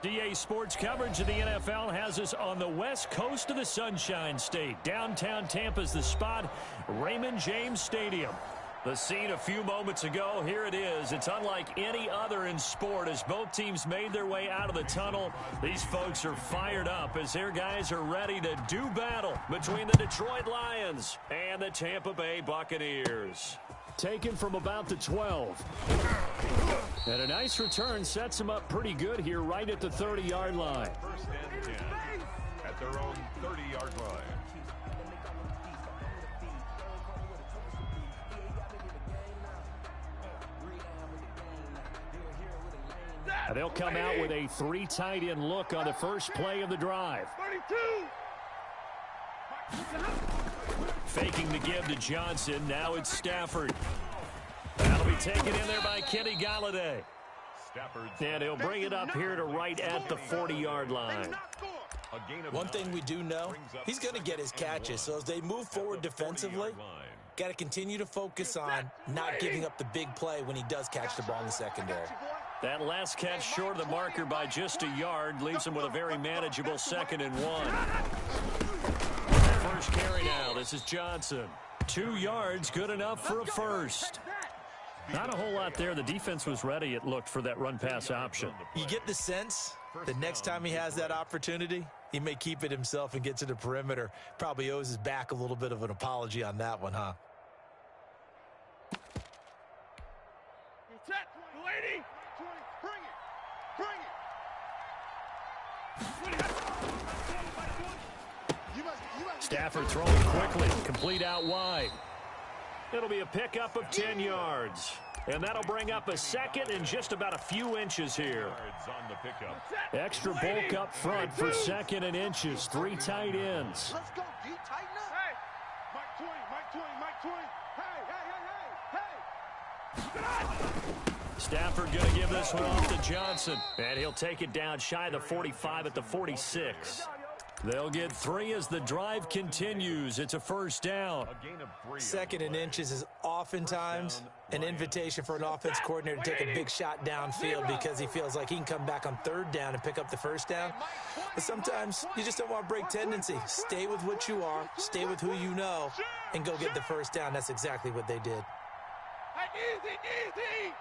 DA Sports coverage of the NFL has us on the west coast of the Sunshine State. Downtown Tampa's the spot, Raymond James Stadium. The scene a few moments ago, here it is. It's unlike any other in sport as both teams made their way out of the tunnel. These folks are fired up as their guys are ready to do battle between the Detroit Lions and the Tampa Bay Buccaneers. Taken from about the 12. And a nice return sets them up pretty good here right at the 30-yard line. First and 10 at their own 30-yard line. They'll come out with a 3 tight end look on the first play of the drive. 32. Faking the give to Johnson. Now it's Stafford. That'll be taken in there by Kenny Galladay. And he'll bring it up here to right at the 40-yard line. One thing we do know, he's going to get his catches. So as they move forward defensively, got to continue to focus on not giving up the big play when he does catch the ball in the secondary. That last catch short of the marker by just a yard leaves him with a very manageable 2nd and 1. First carry now. This is Johnson. 2 yards, good enough for a first. Not a whole lot there. The defense was ready, it looked, for that run-pass option. You get the sense that next time he has that opportunity, he may keep it himself and get to the perimeter. Probably owes his back a little bit of an apology on that one, huh? Stafford throwing quickly, complete out wide. It'll be a pickup of 10 yards. And that'll bring up a 2nd and just about a few inches here. Extra bulk up front for 2nd and inches. 3 tight ends. Let's go, D. Tighten up. Hey, Mike 20, Mike 20, Mike 20. Hey. Stafford going to give this one off to Johnson. And he'll take it down shy of the 45 at the 46. They'll get 3 as the drive continues. It's a first down. 2nd and inches is oftentimes an invitation for an offense coordinator to take a big shot downfield because he feels like he can come back on 3rd down and pick up the first down. But sometimes you just don't want to break tendency. Stay with what you are, stay with who you know, and go get the first down. That's exactly what they did. Easy, easy.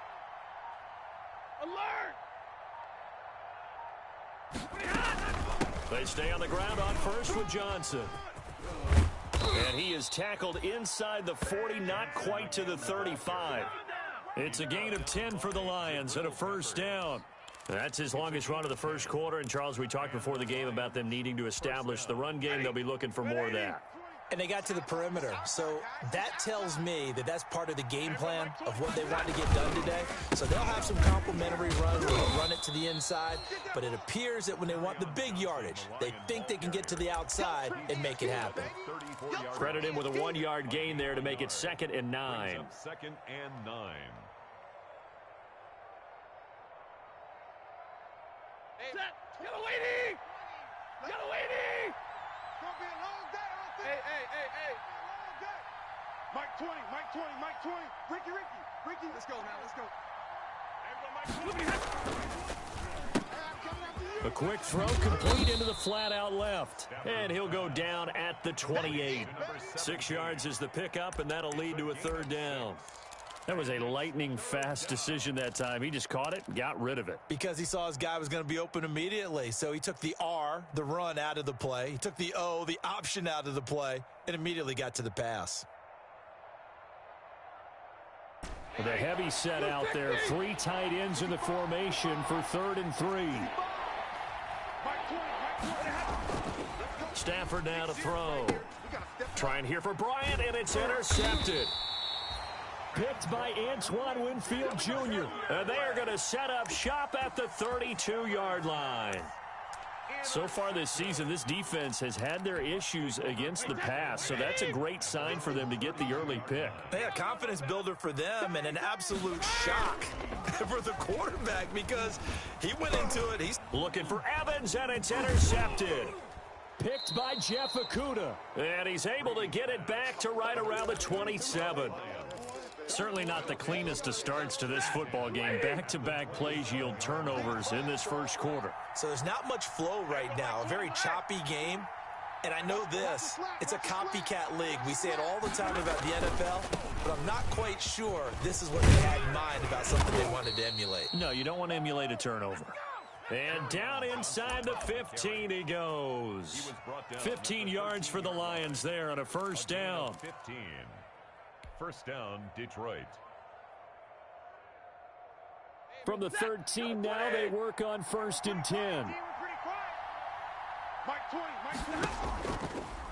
Alert. They stay on the ground on first with Johnson. And he is tackled inside the 40, not quite to the 35. It's a gain of 10 for the Lions and a first down. That's his longest run of the first quarter. And, Charles, we talked before the game about them needing to establish the run game. They'll be looking for more of that. And they got to the perimeter. So that tells me that that's part of the game plan of what they want to get done today. So they'll have some complimentary runs. They'll run it to the inside. But it appears that when they want the big yardage, they think they can get to the outside and make it happen. Credit him with a 1-yard gain there to make it 2nd and 9. 2nd and 9. Set. Get a lady. Get a lady. Gonna be a long day. Hey. Mike 20, Mike 20, Mike 20. Ricky. Let's go now, let's go. A quick throw complete into the flat out left. And he'll go down at the 28. 6 yards is the pickup, and that'll lead to a 3rd down. That was a lightning-fast decision that time. He just caught it and got rid of it. Because he saw his guy was going to be open immediately. So he took the R, the run, out of the play. He took the O, the option, out of the play, and immediately got to the pass. With a heavy set out there, 3 tight ends in the formation for 3rd and 3. Stafford now to throw. Trying here for Bryant, and it's intercepted. Picked by Antoine Winfield Jr. And they are going to set up shop at the 32-yard line. So far this season, this defense has had their issues against the pass, so that's a great sign for them to get the early pick. Yeah, confidence builder for them and an absolute shock for the quarterback because he went into it. He's looking for Evans, and it's intercepted. Picked by Jeff Okudah, and he's able to get it back to right around the 27. Certainly not the cleanest of starts to this football game. Back-to-back plays yield turnovers in this first quarter. So there's not much flow right now. A very choppy game. And I know this, it's a copycat league. We say it all the time about the NFL, but I'm not quite sure this is what they had in mind about something they wanted to emulate. No, you don't want to emulate a turnover. And down inside the 15 he goes. 15 yards for the Lions there on a first down. 15. First down, Detroit. From the 13 now, they work on 1st and 10.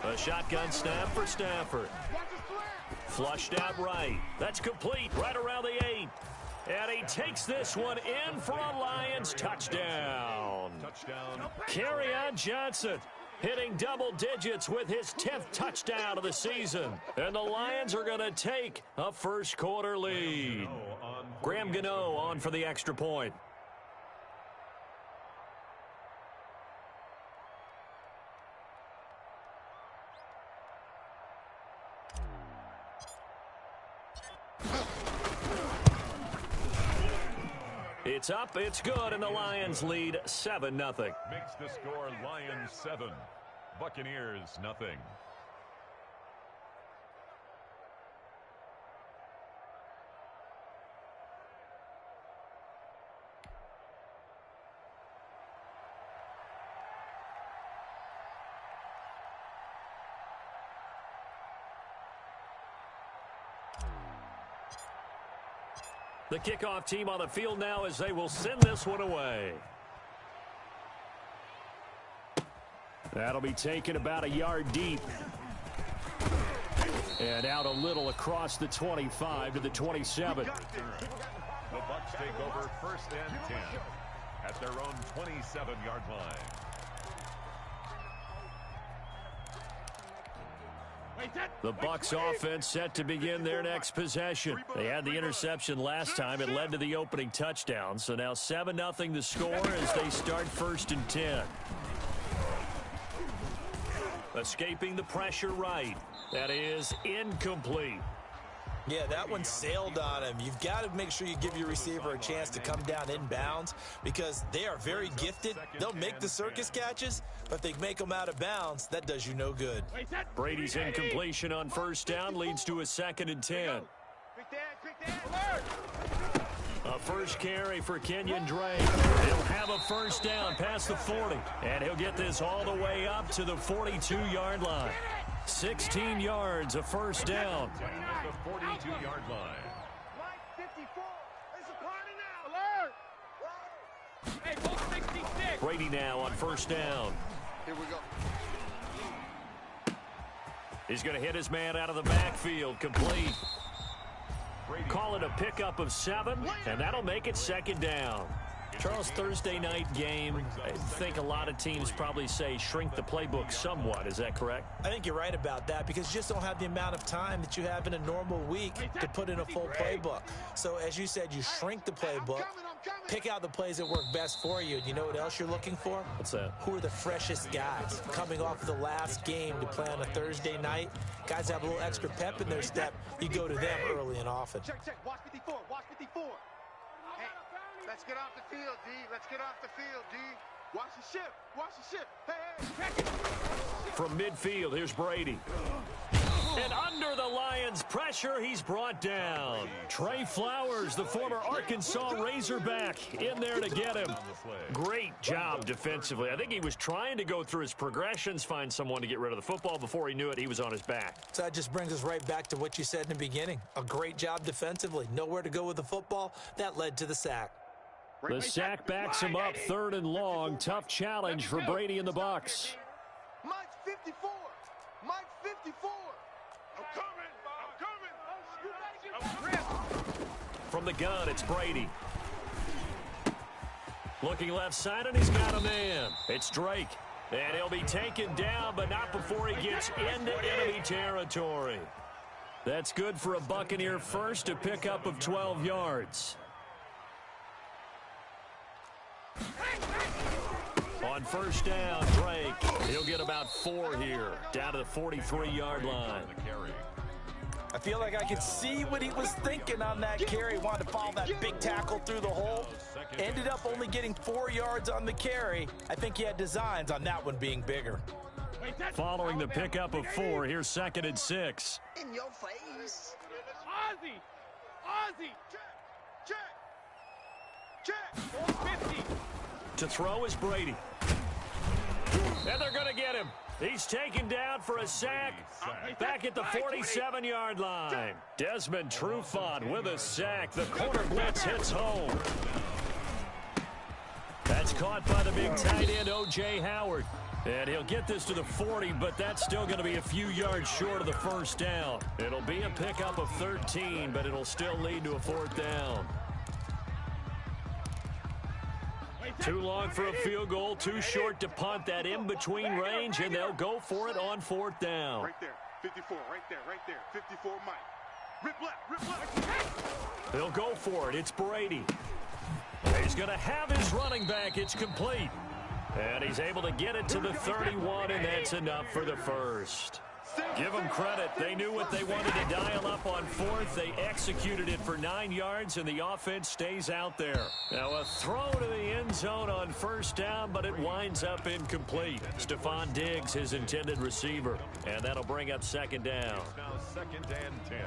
A shotgun snap for Stafford. Flushed out right. That's complete right around the 8. And he takes this one in for a Lions touchdown. Kerryon Johnson hitting double digits with his 10th touchdown of the season. And the Lions are going to take a first quarter lead. Graham Gano on for the extra point. It's up, it's good, and the Lions lead 7-0. Makes the score Lions 7, Buccaneers nothing. The kickoff team on the field now as they will send this one away. That'll be taken about a yard deep. And out a little across the 25 to the 27. The Bucs take over 1st and 10 at their own 27-yard line. The Bucs offense set to begin their next possession. They had the interception last time. It led to the opening touchdown. So now 7-0 the score as they start 1st and 10. Escaping the pressure right. That is incomplete. Yeah, that one sailed on him. You've got to make sure you give your receiver a chance to come down inbounds because they are very gifted. They'll make the circus catches, but if they make them out of bounds, that does you no good. Brady's incompletion on 1st down leads to a 2nd and 10. A first carry for Kenyon Drake. He'll have a first down past the 40, and he'll get this all the way up to the 42-yard line. 16 yards, a first down. At the 42-yard line. Brady now on 1st down. Here we go. He's going to hit his man out of the backfield, complete. Call it a pickup of 7, and that'll make it 2nd down. Charles, Thursday night game, I think a lot of teams probably say shrink the playbook somewhat. Is that correct? I think you're right about that because you just don't have the amount of time that you have in a normal week to put in a full playbook. So as you said, you shrink the playbook, pick out the plays that work best for you. And you know what else you're looking for? What's that? Who are the freshest guys coming off the last game to play on a Thursday night? Guys have a little extra pep in their step. You go to them early and often. Check. Watch 54. Watch 54. Hey, let's get off the field, D. Let's get off the field, D. Watch the ship. Watch the ship. Hey, check it. From midfield, here's Brady. And under the Lions' pressure, he's brought down. Trey Flowers, the former Arkansas Razorback, in there to get him. Great job defensively. I think he was trying to go through his progressions, find someone to get rid of the football. Before he knew it, he was on his back. So that just brings us right back to what you said in the beginning. A great job defensively. Nowhere to go with the football. That led to the sack. The sack backs him up 3rd and long. Tough challenge for Brady and the Bucs. Mike's 54. Mike's 54. I'm coming. From the gun, it's Brady. Looking left side, and he's got a man. It's Drake. And he'll be taken down, but not before he gets into enemy territory. That's good for a Buccaneer first, a pickup of 12 yards. On 1st down, Drake. He'll get about 4 here, down to the 43-yard line. I feel like I could see what he was thinking on that carry. Wanted to follow that big tackle through the hole. Ended up only getting 4 yards on the carry. I think he had designs on that one being bigger. Following the pickup of 4, here's 2nd and 6. In your face. Ozzie! Ozzie! Check! 50! To throw is Brady. And they're going to get him. He's taken down for a sack back at the 47-yard line. Desmond Trufant with a sack. The corner blitz hits home. That's caught by the big tight end, O.J. Howard. And he'll get this to the 40, but that's still going to be a few yards short of the first down. It'll be a pickup of 13, but it'll still lead to a 4th down. Too long for a field goal, too short to punt. That in-between range, and they'll go for it on 4th down. Right there, 54, right there, 54, Mike. Rip left. They'll go for it. It's Brady. He's going to have his running back. It's complete. And he's able to get it to the 31, and that's enough for the first. Give them credit. They knew what they wanted to dial up on 4th. They executed it for 9 yards, and the offense stays out there. Now a throw to the end zone on 1st down, but it winds up incomplete. Stephon Diggs, his intended receiver, and that'll bring up 2nd down. Now 2nd and 10.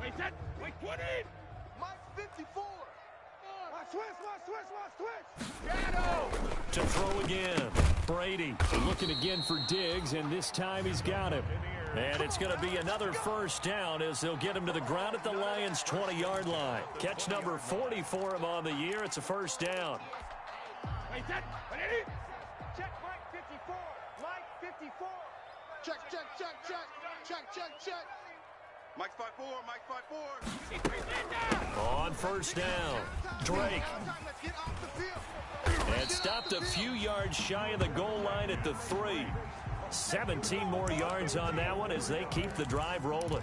Wait, 20! Mike 54. Switch. Shadow! To throw again. Brady looking again for Diggs, and this time he's got him. And it's going to be another 1st down as they'll get him to the ground at the Lions' 20-yard line. Catch number 40 for him on the year. It's a 1st down. Wait, Check, Mike 54. Mike 54. Check. Mike 54, Mike 54. On 1st down, Drake. Let's get off the field. And stopped a few yards shy of the goal line at the 3. 17 more yards on that one as they keep the drive rolling.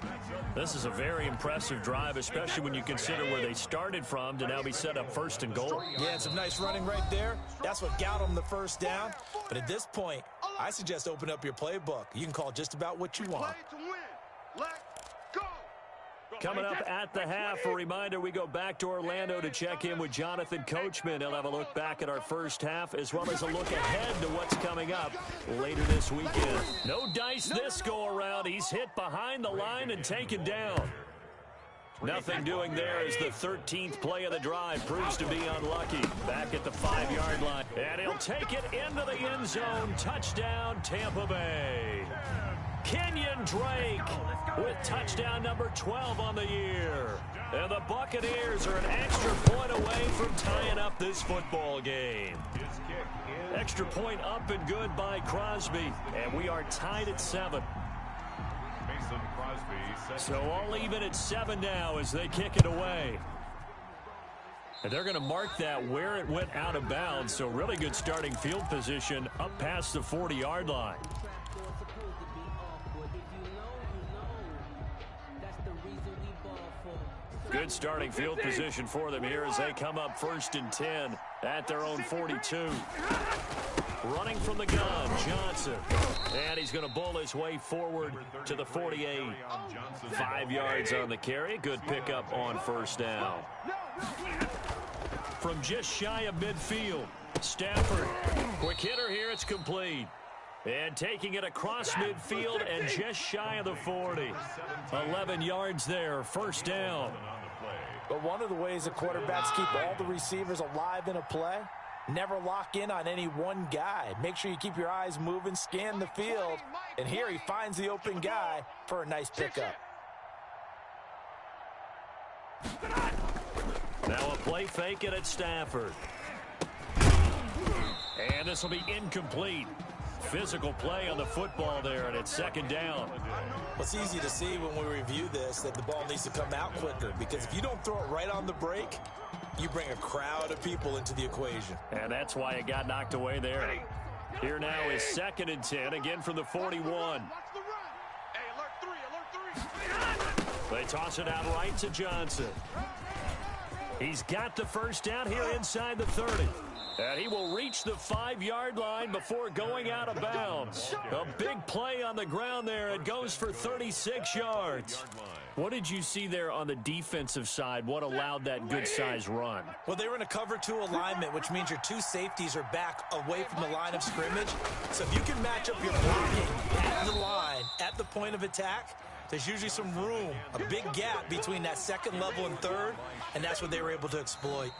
This is a very impressive drive, especially when you consider where they started from to now be set up 1st and goal. Yeah, some nice running right there. That's what got them the 1st down. But at this point, I suggest open up your playbook. You can call just about what you want. Play to win. Let's go. Coming up at the half, a reminder, we go back to Orlando to check in with Jonathan Coachman. He'll have a look back at our 1st half as well as a look ahead to what's coming up later this weekend. No dice this go-around. He's hit behind the line and taken down. Nothing doing there as the 13th play of the drive proves to be unlucky. Back at the 5-yard line. And he'll take it into the end zone. Touchdown, Tampa Bay. Kenyon Drake with touchdown number 12 on the year. And the Buccaneers are an extra point away from tying up this football game. Extra point up and good by Crosby. And we are tied at 7. Mason Crosby. So all even at 7 now as they kick it away. And they're going to mark that where it went out of bounds. So really good starting field position up past the 40-yard line. Good starting field position for them here as they come up 1st and 10 at their own 42. Running from the gun, Johnson. And he's going to bowl his way forward to the 48. 5 yards on the carry. Good pickup on 1st down. From just shy of midfield, Stafford. Quick hitter here, it's complete. And taking it across midfield and just shy of the 40. 11 yards there, 1st down. But one of the ways the quarterbacks keep all the receivers alive in a play, never lock in on any one guy. Make sure you keep your eyes moving, scan the field, and here he finds the open guy for a nice pickup. Now a play fake it at Stafford. And this will be incomplete. Physical play on the football there, and it's 2nd down. Well, it's easy to see when we review this that the ball needs to come out quicker, because if you don't throw it right on the break, you bring a crowd of people into the equation. And that's why it got knocked away there. Here now is 2nd and 10, again from the 41. They toss it out right to Johnson. He's got the first down here inside the 30. And he will reach the 5-yard line before going out of bounds. A big play on the ground there. It goes for 36 yards. What did you see there on the defensive side? What allowed that good-sized run? Well, they were in a cover 2 alignment, which means your 2 safeties are back away from the line of scrimmage. So if you can match up your blocking at the line, at the point of attack, there's usually some room, a big gap between that second level and third, and that's what they were able to exploit.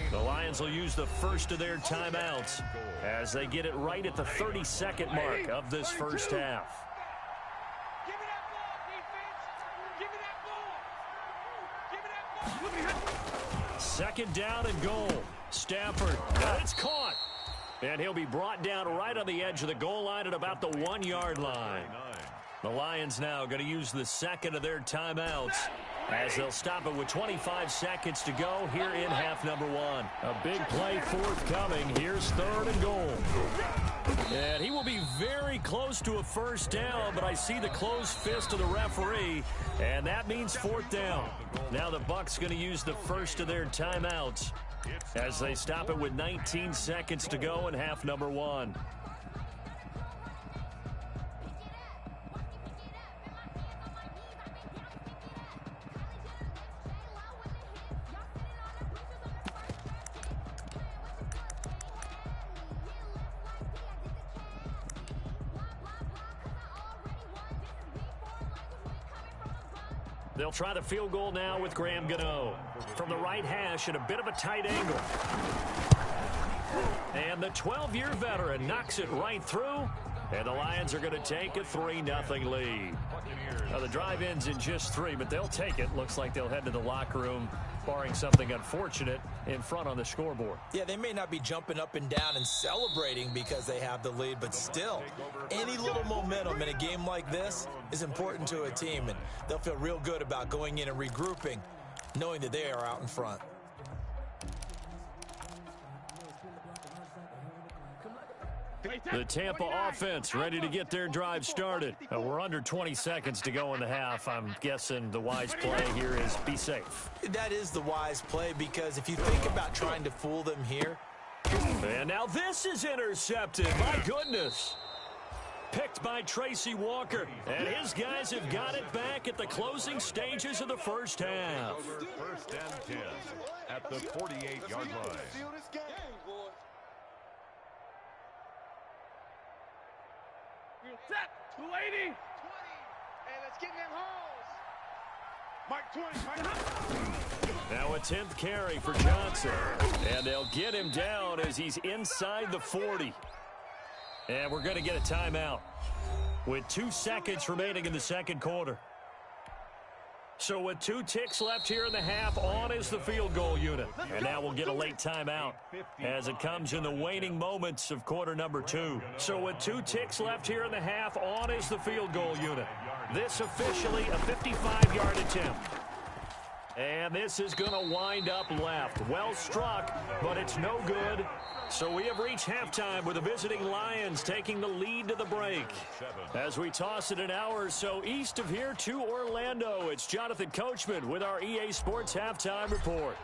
The Lions will use the first of their timeouts as they get it right at the 32nd mark of this first half. Give me that ball, defense. Give me that ball. Give me that ball. Second down and goal. Stafford, and it's caught. And he'll be brought down right on the edge of the goal line at about the 1-yard line. The Lions now going to use the second of their timeouts as they'll stop it with 25 seconds to go here in half number 1. A big play forthcoming. Here's 3rd and goal. And he will be very close to a first down, but I see the closed fist of the referee, and that means 4th down. Now the Bucs going to use the first of their timeouts as they stop it with 19 seconds to go in half number 1. They'll try the field goal now with Graham Gano. From the right hash at a bit of a tight angle. And the 12-year veteran knocks it right through. And the Lions are going to take a 3-0 lead. Now the drive ends in just 3, but they'll take it. Looks like they'll head to the locker room, barring something unfortunate, in front on the scoreboard. Yeah, they may not be jumping up and down and celebrating because they have the lead, but still, any little momentum in a game like this is important to a team, and they'll feel real good about going in and regrouping, knowing that they are out in front. The Tampa offense ready to get their drive started. We're under 20 seconds to go in the half. I'm guessing the wise play here is be safe. That is the wise play, because if you think about trying to fool them here. And now this is intercepted. My goodness. Picked by Tracy Walker. And his guys have got it back at the closing stages of the first half. First and 10 at the 48-yard line. Set. 280. Hey, let's get in them holes. Mike 20. Now a 10th carry for Johnson. And they'll get him down as he's inside the 40. And we're going to get a timeout with 2 seconds remaining in the second quarter. So with 2 ticks left here in the half, on is the field goal unit. And now we'll get a late timeout as it comes in the waning moments of quarter number 2. So with 2 ticks left here in the half, on is the field goal unit. This officially a 55-yard attempt. And this is going to wind up left. Well struck, but it's no good. So we have reached halftime with the visiting Lions taking the lead to the break. As we toss it an hour or so east of here to Orlando, it's Jonathan Coachman with our EA Sports Halftime Report.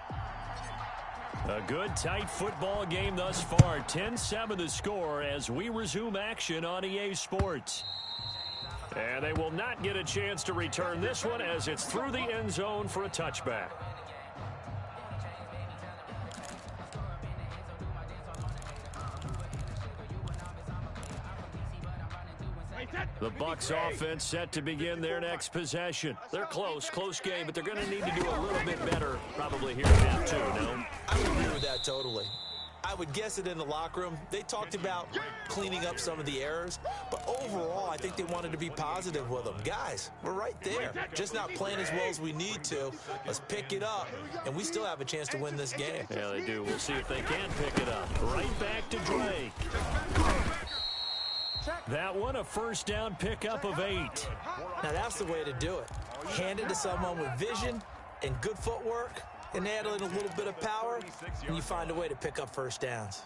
A good, tight football game thus far. 10-7 the score as we resume action on EA Sports. And they will not get a chance to return this one as it's through the end zone for a touchback. The Bucs offense set to begin their next possession. They're close game, but they're going to need to do a little bit better probably here in half 2, no? I would agree with that totally. I would guess it in the locker room. They talked about cleaning up some of the errors, but overall, I think they wanted to be positive with them. Guys, we're right there. Just not playing as well as we need to. Let's pick it up, and we still have a chance to win this game. Yeah, they do. We'll see if they can pick it up. Right back to Drake. That one, a first down pickup of 8. Now, that's the way to do it. Hand it to someone with vision and good footwork, and add in a little bit of power, and you find a way to pick up first downs.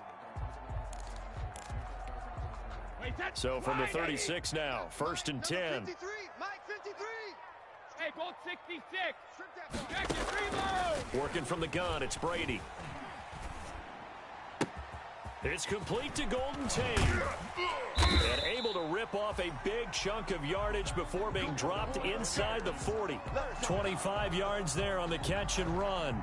So from the 36 now, 1st and 10. 53, Mike 53. Hey, Bolt 66. Check it, reload. Working from the gun, it's Brady. It's complete to Golden Tate. And able to rip off a big chunk of yardage before being dropped inside the 40. 25 yards there on the catch and run.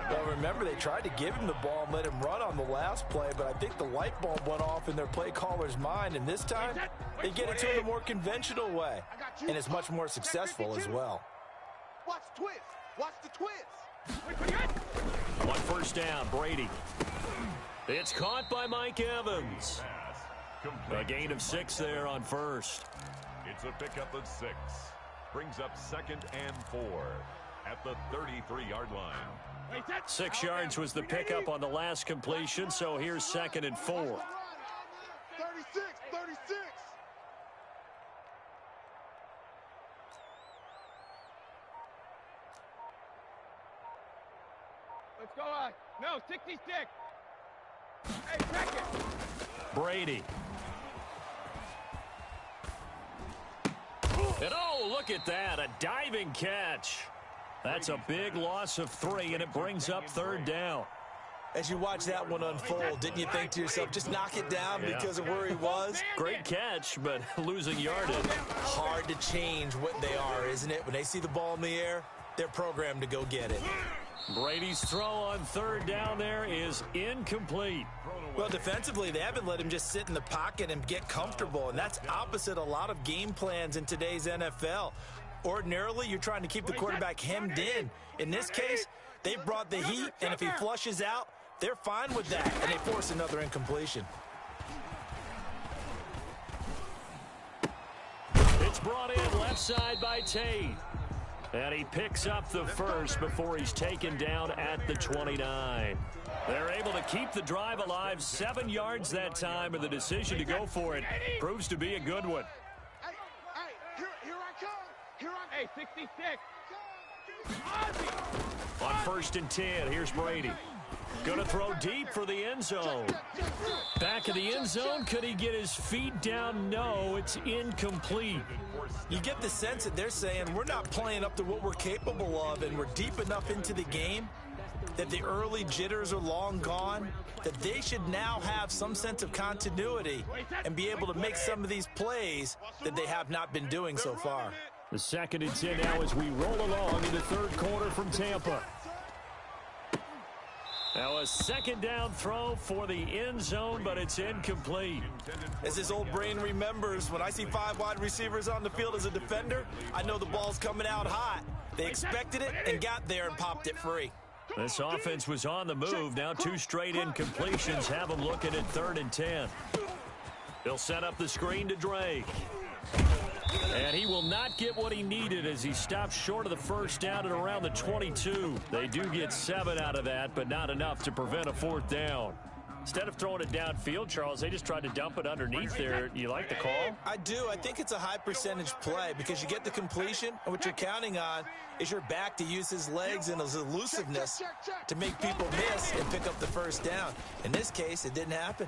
Well, remember, they tried to give him the ball and let him run on the last play, but I think the light bulb went off in their play caller's mind, and this time they get it to him a more conventional way, and it's much more successful as well. Watch the twist. Watch the twist. One first down, Brady. It's caught by Mike Evans. A gain of 6 there on first. It's a pickup of 6. Brings up 2nd and 4 at the 33-yard line. 6 yards was the pickup on the last completion, so here's 2nd and 4. 36. Let's go on. No, 66. Hey, check it. Brady. And oh, look at that, a diving catch. That's a big loss of 3, and it brings up 3rd down. As you watch that one unfold, didn't you think to yourself, just knock it down because of where he was? Great catch, but losing yardage. Hard to change what they are, isn't it? When they see the ball in the air, they're programmed to go get it. Brady's throw on 3rd down there is incomplete. Well, defensively, they haven't let him just sit in the pocket and get comfortable, and that's opposite a lot of game plans in today's NFL. Ordinarily, you're trying to keep the quarterback hemmed in. In this case, they've brought the heat, and if he flushes out, they're fine with that, and they force another incompletion. It's brought in left side by Tate. And he picks up the first before he's taken down at the 29. They're able to keep the drive alive, 7 yards that time, and the decision to go for it proves to be a good one. Hey, here I come. Hey, 66. On 1st and 10, here's Brady. Going to throw deep for the end zone. Back of the end zone, could he get his feet down? No, it's incomplete. You get the sense that they're saying we're not playing up to what we're capable of, and we're deep enough into the game that the early jitters are long gone, that they should now have some sense of continuity and be able to make some of these plays that they have not been doing so far. The 2nd and 10 now as we roll along in the 3rd quarter from Tampa. Now a 2nd down throw for the end zone, but it's incomplete. As his old brain remembers, when I see 5 wide receivers on the field as a defender, I know the ball's coming out hot. They expected it and got there and popped it free. This offense was on the move. Now 2 straight incompletions have them looking at 3rd and 10. He'll set up the screen to Drake. And he will not get what he needed as he stops short of the first down at around the 22. They do get 7 out of that, but not enough to prevent a 4th down. Instead of throwing it downfield, Charles, they just tried to dump it underneath there. You like the call? I do. I think it's a high percentage play because you get the completion, and what you're counting on is your back to use his legs and his elusiveness to make people miss and pick up the first down. In this case, it didn't happen.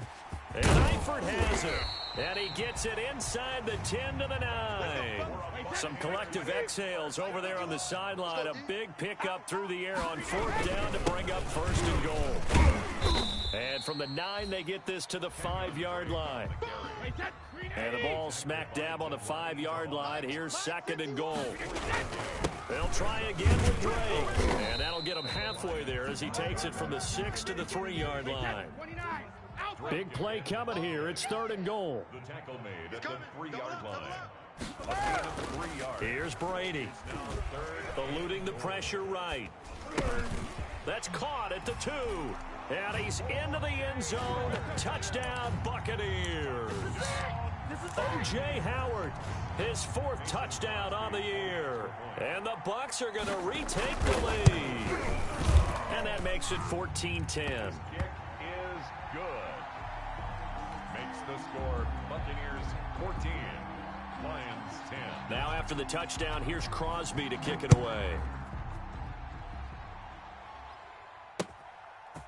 And Eifert has it. And he gets it inside the 10 to the 9. Some collective exhales over there on the sideline. A big pickup through the air on 4th down to bring up 1st and goal. And from the 9, they get this to the 5-yard line. And the ball smack dab on the 5-yard line. Here's 2nd and goal. They'll try again with Drake. And that'll get him halfway there as he takes it from the 6 to the 3-yard line. Big play coming here. It's 3rd and goal. The tackle made at the 3-yard line. A gain of 3 yards. Here's Brady. Eluding the pressure right. That's caught at the 2. And he's into the end zone. Touchdown, Buccaneers. O.J. Howard, his 4th touchdown on the year. And the Bucs are going to retake the lead. And that makes it 14-10. Kick is good. Makes the score Buccaneers 14, Lions 10. Now after the touchdown, here's Crosby to kick it away.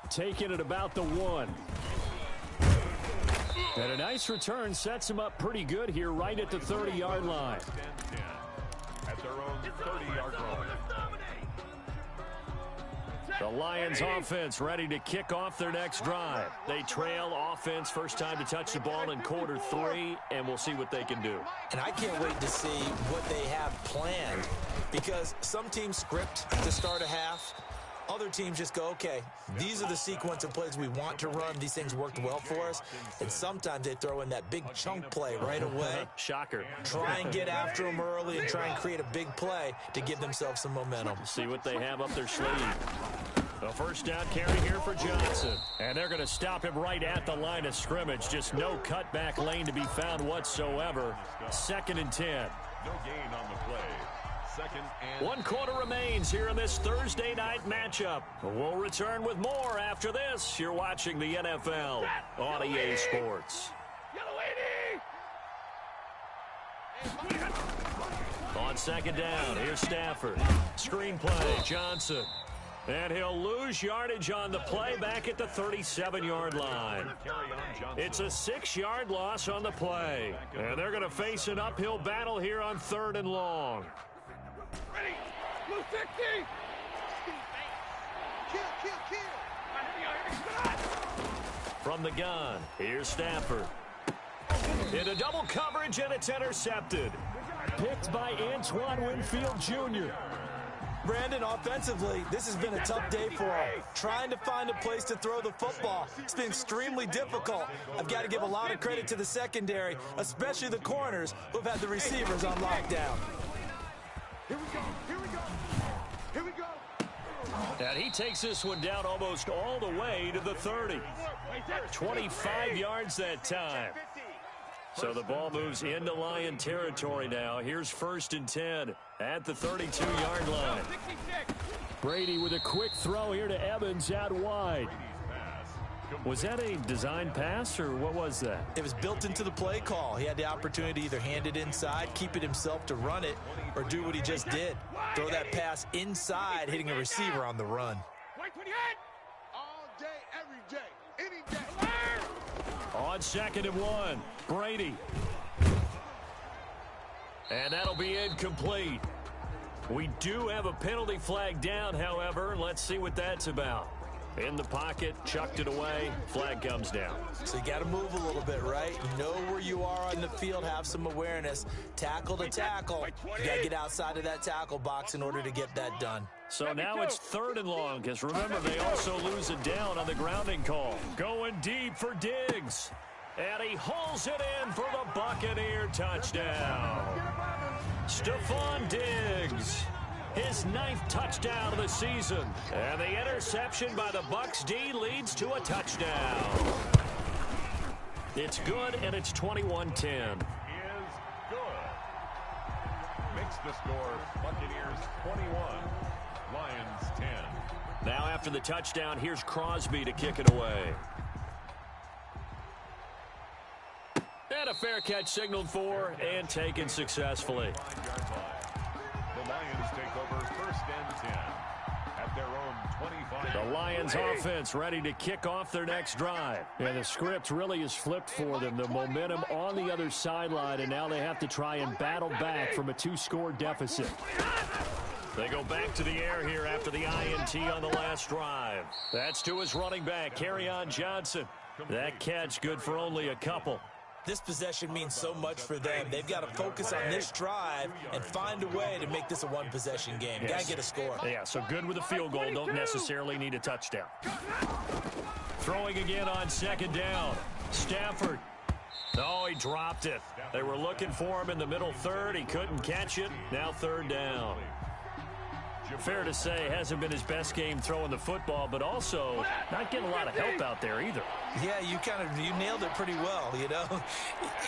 Taking it about the 1. And a nice return sets him up pretty good here right at the 30-yard line. their own 30-yard line. The Lions offense ready to kick off their next drive. They trail offense, first time to touch the ball in quarter 3, and we'll see what they can do. And I can't wait to see what they have planned, because some teams script to start a half. Other teams just go, okay, these are the sequence of plays we want to run. These things worked well for us. And sometimes they throw in that big chunk play right away. Shocker. Try and get after them early and try and create a big play to give themselves some momentum. See what they have up their sleeve. The first down carry here for Johnson. And they're going to stop him right at the line of scrimmage. Just no cutback lane to be found whatsoever. 2nd and 10. No gain on the play. 2nd and 1 quarter remains here in this Thursday night matchup. We'll return with more after this. You're watching the NFL on EA Sports. On 2nd down, here's Stafford. Screen play, Johnson. And he'll lose yardage on the play back at the 37-yard line. It's a 6-yard loss on the play. And they're going to face an uphill battle here on 3rd and long. Ready. Blue 60. Kill. From the gun, here's Stafford. Into double coverage, and it's intercepted. Picked by Antoine Winfield Jr. Brandon, offensively, this has been a tough day for him. Trying to find a place to throw the football. It's been extremely difficult. I've got to give a lot of credit to the secondary, especially the corners who've had the receivers on lockdown. Here we go. And he takes this one down almost all the way to the 30. 25 yards that time. So the ball moves into Lion territory now. Here's 1st and 10 at the 32-yard line. Brady with a quick throw here to Evans out wide. Was that a design pass, or what was that? It was built into the play call. He had the opportunity to either hand it inside, keep it himself to run it, or do what he just did. Throw that pass inside, hitting a receiver on the run. All day, every day, any day. On 2nd and 1, Brady. And that'll be incomplete. We do have a penalty flag down, however. Let's see what that's about. In the pocket, chucked it away, flag comes down. So you got to move a little bit, right? Know where you are on the field, have some awareness. Tackle to tackle. You got to get outside of that tackle box in order to get that done. So now it's 3rd and long, because remember, they also lose it down on the grounding call. Going deep for Diggs. And he hauls it in for the Buccaneer touchdown. Stephon Diggs. His 9th touchdown of the season. And the interception by the Bucs D leads to a touchdown. It's good, and it's 21-10. is good. Makes the score Buccaneers 21, Lions 10. Now after the touchdown, here's Crosby to kick it away. And a fair catch signaled for and taken successfully. The Lions take over 1st and 10 at their own 25. The Lions offense ready to kick off their next drive. And the script really is flipped for them. The momentum on the other sideline, and now they have to try and battle back from a 2-score deficit. They go back to the air here after the INT on the last drive. That's to his running back, Kerryon Johnson. That catch good for only a couple. This possession means so much for them. They've got to focus on this drive and find a way to make this a one-possession game. Got to get a score. Yeah, so good with a field goal. Don't necessarily need a touchdown. Throwing again on 2nd down. Stafford. Oh, he dropped it. They were looking for him in the middle 3rd. He couldn't catch it. Now 3rd down. Fair to say, hasn't been his best game throwing the football, but also not getting a lot of help out there either. Yeah, you nailed it pretty well, you know.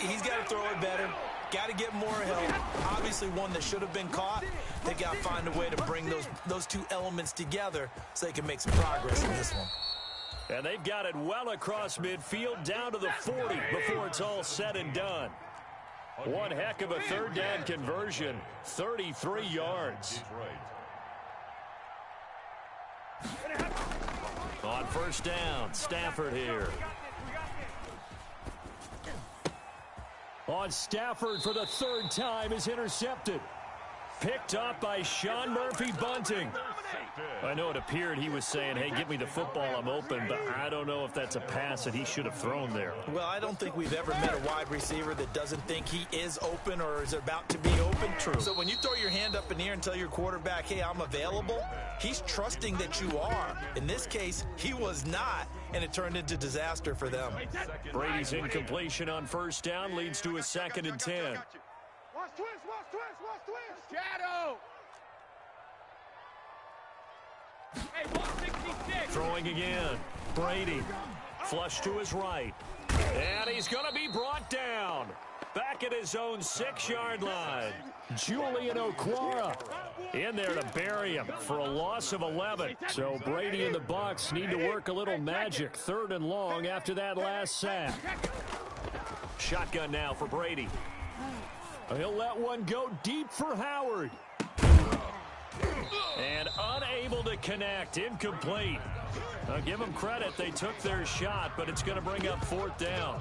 He's got to throw it better. Got to get more help. Obviously one that should have been caught. They got to find a way to bring those two elements together so they can make some progress in this one. And they've got it well across midfield down to the 40 before it's all said and done. One heck of a 3rd down conversion, 33 yards. On 1st down, Stafford here. On Stafford for the 3rd time is intercepted. Picked up by Sean Murphy Bunting. I know it appeared he was saying, hey, give me the football, I'm open, but I don't know if that's a pass that he should have thrown there. Well, I don't think we've ever met a wide receiver that doesn't think he is open or is about to be open. True. So when you throw your hand up in the air and tell your quarterback, hey, I'm available, he's trusting that you are. In this case, he was not, and it turned into disaster for them. Brady's incompletion on first down leads to a 2nd and 10. Watch twist, watch twist, watch twist. Shadow. Hey, 166. Throwing again. Brady. Flush to his right. And he's going to be brought down. Back at his own 6-yard line. Julian Okwara in there to bury him for a loss of 11. So Brady and the Bucs need to work a little magic. 3rd and long after that last sack. Shotgun now for Brady. He'll let one go deep for Howard. And unable to connect. Incomplete. I'll give them credit. They took their shot, but it's going to bring up 4th down.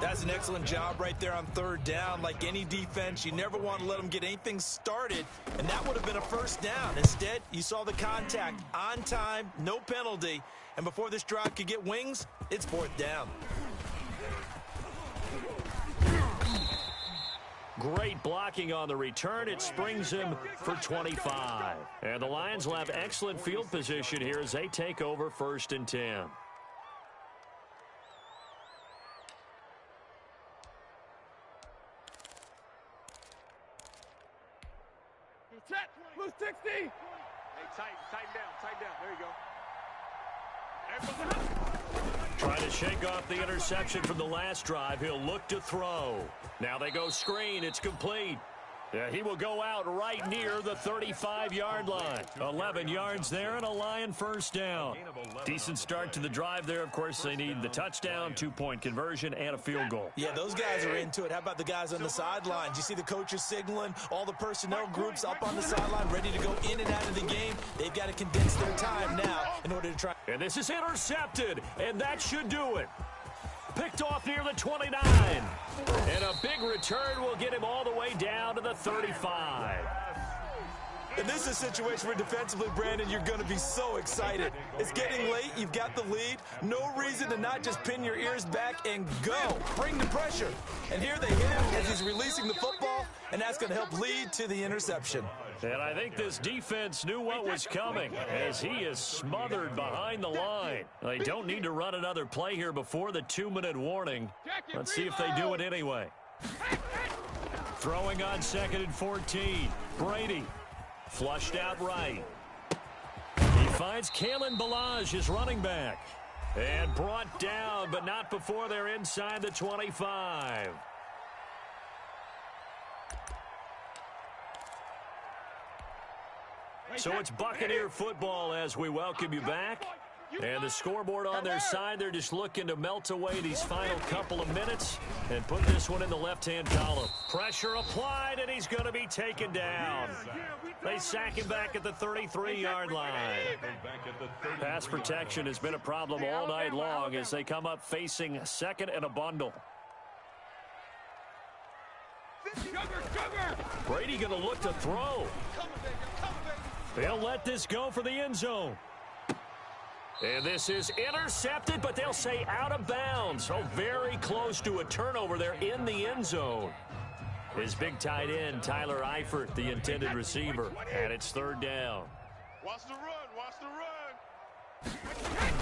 That's an excellent job right there on 3rd down. Like any defense, you never want to let them get anything started, and that would have been a 1st down. Instead, you saw the contact on time, no penalty, and before this drive could get wings, it's 4th down. Great blocking on the return. It springs him for 25. And the Lions will have excellent field position here as they take over 1st and 10. Set. Blue 60. Hey, tighten down. There you go. Trying to shake off the interception from the last drive. He'll look to throw. Now they go screen. It's complete. Yeah, he will go out right near the 35-yard line. 11 yards there and a Lion 1st down. Decent start to the drive there. Of course, they need the touchdown, 2-point conversion, and a field goal. Yeah, those guys are into it. How about the guys on the sidelines? You see the coaches signaling, all the personnel groups up on the sideline ready to go in and out of the game. They've got to condense their time now in order to try. And this is intercepted, and that should do it. Picked off near the 29. And a big return will get him all the way down to the 35. And this is a situation where defensively, Brandon, you're going to be so excited. It's getting late. You've got the lead. No reason to not just pin your ears back and go. Bring the pressure. And here they hit him as he's releasing the football, and that's going to help lead to the interception. And I think this defense knew what was coming as he is smothered behind the line. They don't need to run another play here before the 2-minute warning. Let's see if they do it anyway. Throwing on 2nd and 14. Brady. Flushed out right. He finds Kalen Ballage, his running back. And brought down, but not before they're inside the 25. So it's Buccaneer football as we welcome you back. And the scoreboard on their side, they're just looking to melt away these final couple of minutes and put this one in the left-hand column. Pressure applied, and he's going to be taken down. They sack him back at the 33-yard line. Pass protection has been a problem all night long as they come up facing 2nd and a bundle. Brady going to look to throw. They'll let this go for the end zone. And this is intercepted, but they'll say out of bounds. So very close to a turnover there in the end zone. His big tight end, Tyler Eifert, the intended receiver. And it's 3rd down. Watch the run, watch the run.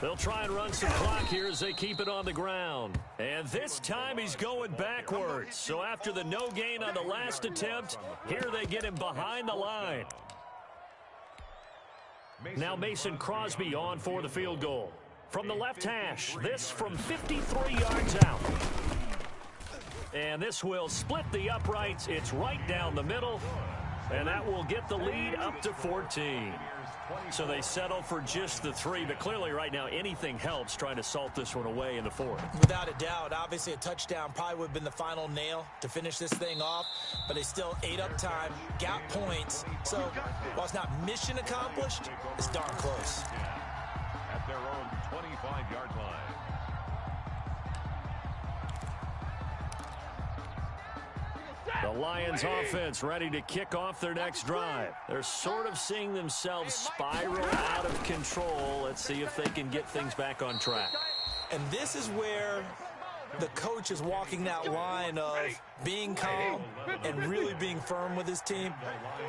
They'll try and run some clock here as they keep it on the ground. And this time he's going backwards. So after the no gain on the last attempt, here they get him behind the line. Now Mason Crosby on for the field goal. From the left hash, this from 53 yards out. And this will split the uprights. It's right down the middle. And that will get the lead up to 14. So they settle for just the 3. But clearly right now anything helps trying to salt this one away in the 4th. Without a doubt, obviously a touchdown probably would have been the final nail to finish this thing off. But they still ate up time, got points. So while it's not mission accomplished, it's darn close. At their own 25-yard line. The Lions offense ready to kick off their next drive. They're sort of seeing themselves spiral out of control. Let's see if they can get things back on track. And this is where the coach is walking that line of being calm and really being firm with his team.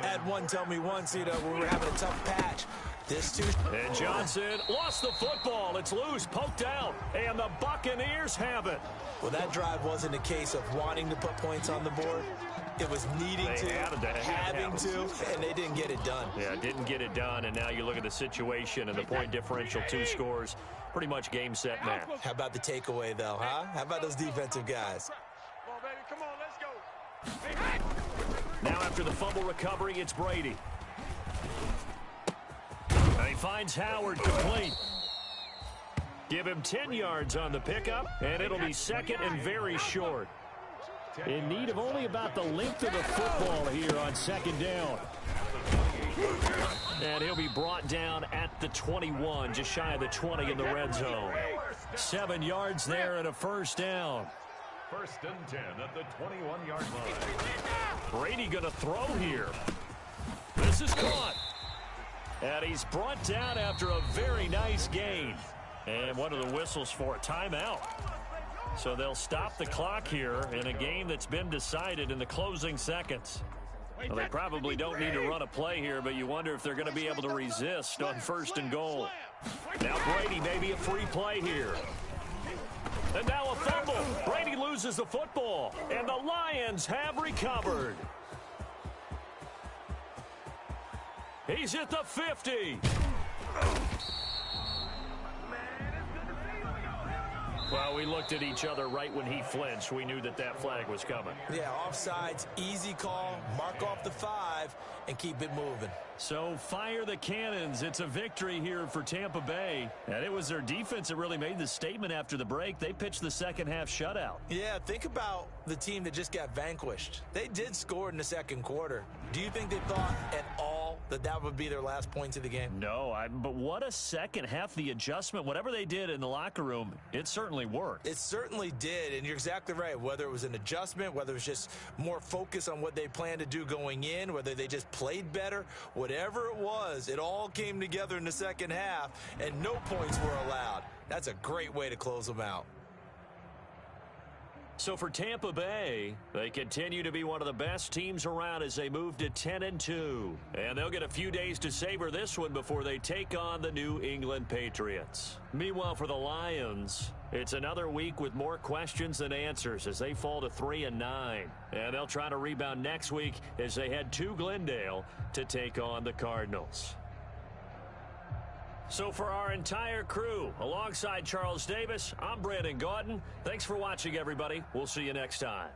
Had one tell me once, when we were having a tough patch. And Johnson lost the football. It's loose, poked out, and the Buccaneers have it. Well, that drive wasn't a case of wanting to put points on the board. It was needing to, having to, and they didn't get it done. Yeah, didn't get it done, and now you look at the situation and the point differential, 2 scores, pretty much game, set, match. How about the takeaway, though, huh? How about those defensive guys? Come on, baby. Come on, let's go. Now after the fumble recovery, it's Brady. And he finds Howard complete. Give him 10 yards on the pickup, and it'll be second and very short. In need of only about the length of the football here on second down. And he'll be brought down at the 21, just shy of the 20 in the red zone. 7 yards there and a first down. First and 10 at the 21-yard line. Brady going to throw here. This is caught. And he's brought down after a very nice gain. And one of the whistles for a timeout. So they'll stop the clock here in a game that's been decided in the closing seconds. Well, they probably don't need to run a play here, but you wonder if they're going to be able to resist on first and goal. Now Brady, maybe a free play here. And now a fumble. Brady loses the football, and the Lions have recovered. He's at the 50. Well, we looked at each other right when he flinched. We knew that that flag was coming. Yeah, offsides, easy call, mark off the 5, and keep it moving. So fire the cannons. It's a victory here for Tampa Bay. And it was their defense that really made the statement after the break. They pitched the second half shutout. Yeah, think about the team that just got vanquished. They did score in the second quarter. Do you think they thought at all that that would be their last points of the game? No, but what a second half. The adjustment, whatever they did in the locker room, it certainly worked. It certainly did, and you're exactly right. Whether it was an adjustment, whether it was just more focus on what they planned to do going in, whether they just played better, whatever it was, it all came together in the second half, and no points were allowed. That's a great way to close them out. So for Tampa Bay, they continue to be one of the best teams around as they move to 10-2. And they'll get a few days to savor this one before they take on the New England Patriots. Meanwhile, for the Lions, it's another week with more questions than answers as they fall to 3-9. And they'll try to rebound next week as they head to Glendale to take on the Cardinals. So for our entire crew, alongside Charles Davis, I'm Brandon Gaudin. Thanks for watching, everybody. We'll see you next time.